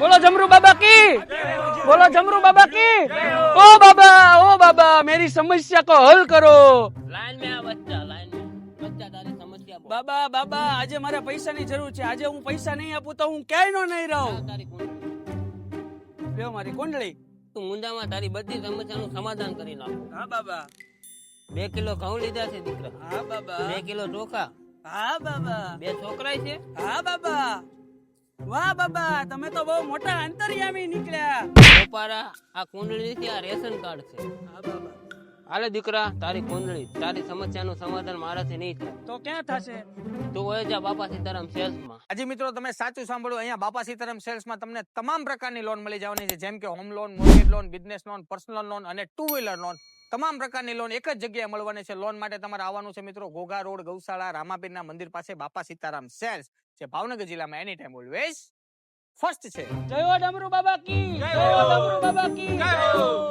बोलो जमरू बाबा की, बोलो जमरू बाबा की। ओ बाबा मेरी समस्या को हल करो। लाइन में आ बच्चा, लाइन में बच्चा तारी समस्या बोल। बाबा बाबा આજે મારે પૈસાની જરૂર છે, આજે હું પૈસા નહીં આપું તો હું ક્યાંયનો નહીં રહું। તારી કુંડળી લ્યો મારી કુંડળી। તું મુંડામાં તારી બધી સમસ્યાનું સમાધાન કરી નાખું। હા બાબા, 2 કિલો ઘઉં લીધા છે દીકરા, હા બાબા, 2 કિલો ચોખા, હા બાબા, 2 છોકરાય છે। હા બાબા। વાહ બાબા, તમે તો બહુ મોટા અંતર્યામી નીકળ્યા। ગોપારા આ કુંડળી નથી, આ રેશન કાર્ડ છે। હા બાબા, હાલે દીકરા તારી કુંડળી, તારી સમસ્યાનું સમાધાન મારાથી નહીં થાય। તો ક્યાં થશે? તું હોય જા બાપા સીતારામ સેલ્સમાં। હાજી મિત્રો, તમે સાચું સાંભળ્યું, અહીંયા બાપા સીતારામ સેલ્સમાં તમને તમામ પ્રકારની લોન મળી જવાની છે, જેમ કે home loan, mortgage loan, business loan, personal loan અને 2 વ્હીલર લોન। તમામ પ્રકારની લોન એક જ જગ્યાએ મળવાની છે। લોન માટે તમારે આવવાનું છે મિત્રો ઘોઘા રોડ, ગૌશાળા, રામાપીરના મંદિર પાસે બાપા સીતારામ સેલ્સ, જે ભાવનગર જિલ્લામાં એની ટાઈમ ઓલવેઝ ફર્સ્ટ છે। જય હો ડમરુ બાબા કી, જય હો ડમરુ બાબા કી, જય હો।